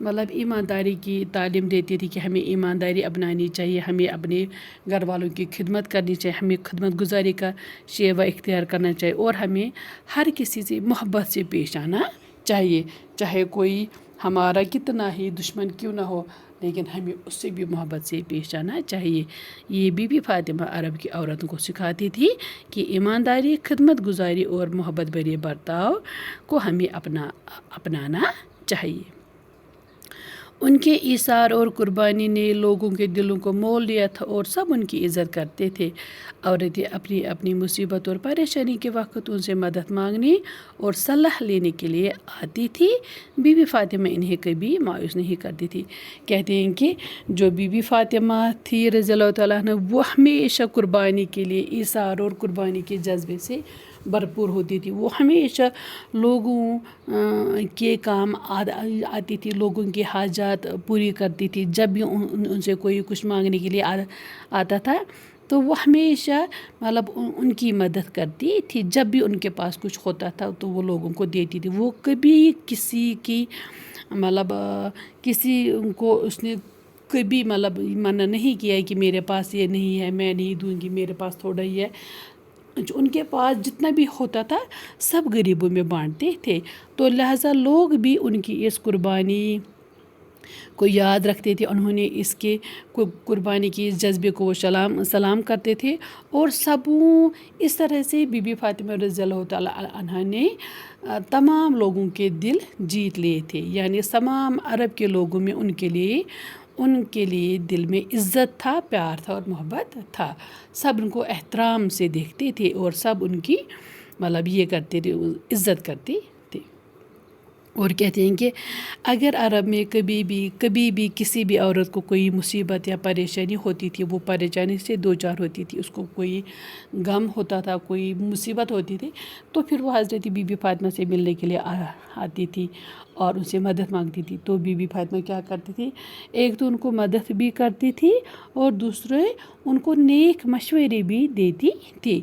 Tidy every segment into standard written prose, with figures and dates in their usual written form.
مطلب ایمانداری کی تعلیم دیتی تھی کہ ہمیں ایمانداری اپنانی چاہیے، ہمیں اپنے گھر والوں کی خدمت کرنی چاہیے، ہمیں خدمت گزاری کا شیوہ اختیار کرنا چاہیے، اور ہمیں ہر کسی سے محبت سے پیش آنا چاہیے، چاہے کوئی ہمارا کتنا ہی دشمن کیوں نہ ہو، لیکن ہمیں اس سے بھی محبت سے پیش آنا چاہیے۔ یہ بی بی فاطمہ عرب کی عورتوں کو سکھاتی تھی کہ ایمانداری، خدمت گزاری اور محبت بھرے برتاؤ کو ہمیں اپنانا چاہیے۔ ان کے ایثار اور قربانی نے لوگوں کے دلوں کو مول لیا تھا اور سب ان کی عزت کرتے تھے۔ عورتیں اپنی اپنی مصیبت اور پریشانی کے وقت ان سے مدد مانگنے اور صلاح لینے کے لیے آتی تھی۔ بی بی فاطمہ انہیں کبھی مایوس نہیں کرتی تھی۔ کہتے ہیں کہ جو بی بی فاطمہ تھی رضی اللہ تعالیٰ عنہ، وہ ہمیشہ قربانی کے لیے ایثار اور قربانی کے جذبے سے بھرپور ہوتی تھی۔ وہ ہمیشہ لوگوں کے کام آتی تھی، لوگوں کی حاجات پوری کرتی تھی۔ جب بھی ان سے کوئی کچھ مانگنے کے لیے آتا تھا تو وہ ہمیشہ مطلب ان کی مدد کرتی تھی۔ جب بھی ان کے پاس کچھ ہوتا تھا تو وہ لوگوں کو دیتی تھی۔ وہ کبھی کسی کی مطلب کسی کو اس نے کبھی مطلب منع نہیں کیا ہے کہ میرے پاس یہ نہیں ہے، میں نہیں دوں گی، میرے پاس تھوڑا ہی ہے۔ ان کے پاس جتنا بھی ہوتا تھا سب غریبوں میں بانٹتے تھے، تو لہٰذا لوگ بھی ان کی اس قربانی کو یاد رکھتے تھے۔ انہوں نے اس کے قربانی کی اس جذبے کو وہ سلام کرتے تھے، اور اس طرح سے بی بی فاطمہ رضی اللہ تعالیٰ عنہا نے تمام لوگوں کے دل جیت لیے تھے۔ یعنی تمام عرب کے لوگوں میں ان کے لیے دل میں عزت تھا، پیار تھا اور محبت تھا۔ سب ان کو احترام سے دیکھتے تھے اور سب ان کی مطلب یہ کرتے تھے، عزت کرتے تھے۔ اور کہتے ہیں کہ اگر عرب میں کبھی بھی کسی بھی عورت کو کوئی مصیبت یا پریشانی ہوتی تھی، وہ پریشانی سے دوچار ہوتی تھی، اس کو کوئی غم ہوتا تھا، کوئی مصیبت ہوتی تھی، تو پھر وہ حضرت بی بی فاطمہ سے ملنے کے لیے آتی تھی اور ان سے مدد مانگتی تھی۔ تو بی بی فاطمہ کیا کرتی تھی؟ ایک تو ان کو مدد بھی کرتی تھی اور دوسرے ان کو نیک مشورے بھی دیتی تھی،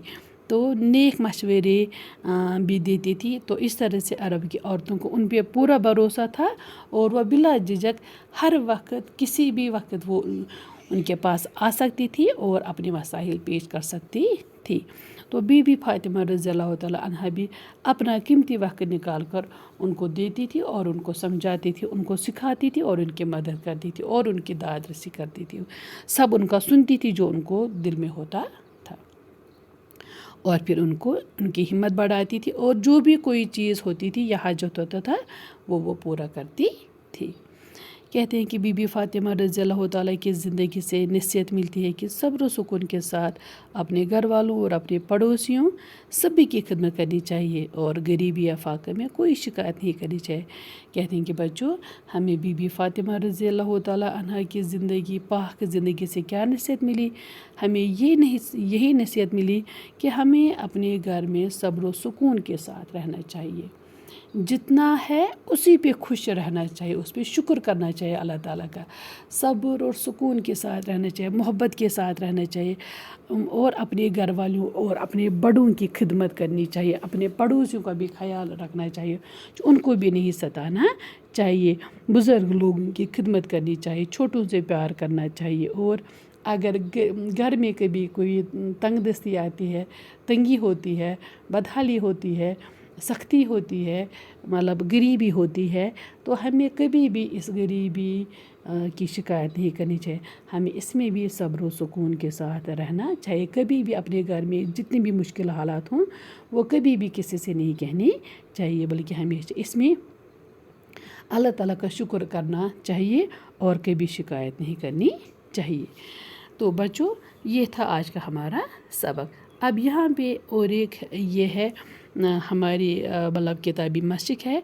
تو نیک مشورے بھی دیتی تھی۔ تو اس طرح سے عرب کی عورتوں کو ان پہ پورا بھروسہ تھا، اور وہ بلا جھجک ہر وقت کسی بھی وقت وہ ان کے پاس آ سکتی تھی اور اپنے مسائل پیش کر سکتی تھی۔ تو بی بی فاطمہ رضی اللہ تعالیٰ عنہا بھی اپنا قیمتی وقت نکال کر ان کو دیتی تھی اور ان کو سمجھاتی تھی، ان کو سکھاتی تھی اور ان کی مدد کرتی تھی اور ان کی داد رسی کرتی تھی۔ سب ان کا سنتی تھی جو ان کو دل میں ہوتا تھا، اور پھر ان کی ہمت بڑھاتی تھی، اور جو بھی کوئی چیز ہوتی تھی یا حاجت ہوتا تھا وہ پورا کرتی تھی۔ کہتے ہیں کہ بی بی فاطمہ رضی اللہ تعالیٰ کی زندگی سے نصیحت ملتی ہے کہ صبر و سکون کے ساتھ اپنے گھر والوں اور اپنے پڑوسیوں سبھی کی خدمت کرنی چاہیے، اور غریبی یا فاقے میں کوئی شکایت نہیں کرنی چاہیے۔ کہتے ہیں کہ بچوں، ہمیں بی بی فاطمہ رضی اللہ تعالیٰ عنہا کی زندگی، پاک زندگی سے کیا نصیحت ملی؟ ہمیں یہی نصیحت ملی کہ ہمیں اپنے گھر میں صبر و سکون کے ساتھ رہنا چاہیے، جتنا ہے اسی پہ خوش رہنا چاہیے، اس پہ شکر کرنا چاہیے اللہ تعالیٰ کا، صبر اور سکون کے ساتھ رہنا چاہیے، محبت کے ساتھ رہنا چاہیے، اور اپنے گھر والوں اور اپنے بڑوں کی خدمت کرنی چاہیے، اپنے پڑوسیوں کا بھی خیال رکھنا چاہیے، ان کو بھی نہیں ستانا چاہیے، بزرگ لوگوں کی خدمت کرنی چاہیے، چھوٹوں سے پیار کرنا چاہیے، اور اگر گھر میں کبھی کوئی تنگ دستی آتی ہے، تنگی ہوتی ہے، بدحالی ہوتی ہے، سختی ہوتی ہے، مطلب غریبی ہوتی ہے، تو ہمیں کبھی بھی اس غریبی کی شکایت نہیں کرنی چاہیے۔ ہمیں اس میں بھی صبر و سکون کے ساتھ رہنا چاہیے۔ کبھی بھی اپنے گھر میں جتنی بھی مشکل حالات ہوں وہ کبھی بھی کسی سے نہیں کہنی چاہیے، بلکہ ہمیشہ اس میں اللہ تعالیٰ کا شکر کرنا چاہیے اور کبھی شکایت نہیں کرنی چاہیے۔ تو بچوں، یہ تھا آج کا ہمارا سبق۔ اب یہاں پہ اور ایک یہ ہے ہماری مطلب کتابی مشق ہے،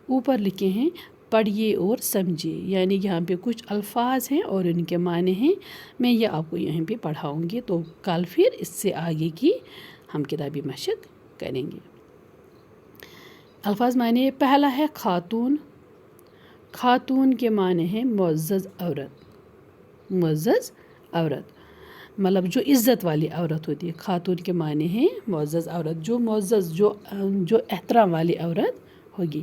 اوپر لکھے ہیں پڑھیے اور سمجھیے، یعنی یہاں پہ کچھ الفاظ ہیں اور ان کے معنی ہیں، میں یہ آپ کو یہاں پہ پڑھاؤں گی، تو کل پھر اس سے آگے کی ہم کتابی مشق کریں گے۔ الفاظ معنی، پہلا ہے خاتون۔ خاتون کے معنی ہیں معزز عورت، معزز عورت، مطلب جو عزت والی عورت ہوتی ہے۔ خاتون کے معنی ہیں معزز عورت، جو معزز جو احترام والی عورت ہوگی۔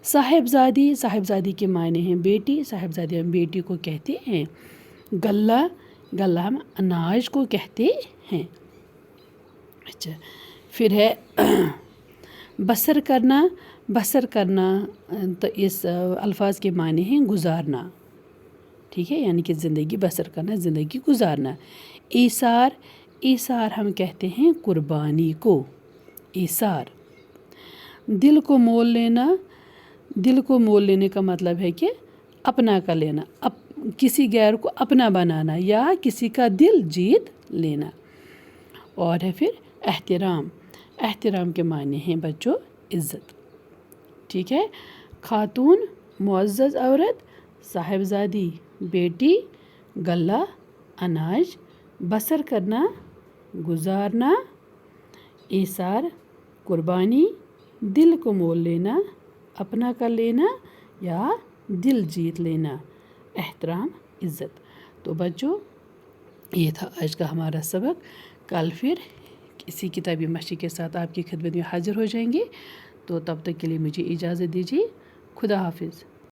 صاحبزادی کے معنی ہیں بیٹی، صاحبزادی ہم بیٹی کو کہتے ہیں۔ غلہ ہم اناج کو کہتے ہیں۔ اچھا، پھر ہے بسر کرنا تو اس الفاظ کے معنی ہیں گزارنا، ٹھیک ہے، یعنی کہ زندگی بسر کرنا، زندگی گزارنا۔ ایثار ہم کہتے ہیں قربانی کو، ایثار۔ دل کو مول لینے کا مطلب ہے کہ اپنا کر لینا، کسی غیر کو اپنا بنانا یا کسی کا دل جیت لینا۔ اور ہے پھر احترام کے معنی ہیں بچوں عزت، ٹھیک ہے۔ خاتون معزز عورت، صاحبزادی بیٹی، غلہ اناج، بسر کرنا گزارنا، ایثار قربانی، دل کو مول لینا، اپنا کر لینا یا دل جیت لینا، احترام عزت۔ تو بچوں یہ تھا آج کا ہمارا سبق۔ کل پھر کسی کتابی مشق کے ساتھ آپ کی خدمت میں حاضر ہو جائیں گے، تو تب تک کے لیے مجھے اجازت دیجیے۔ خدا حافظ۔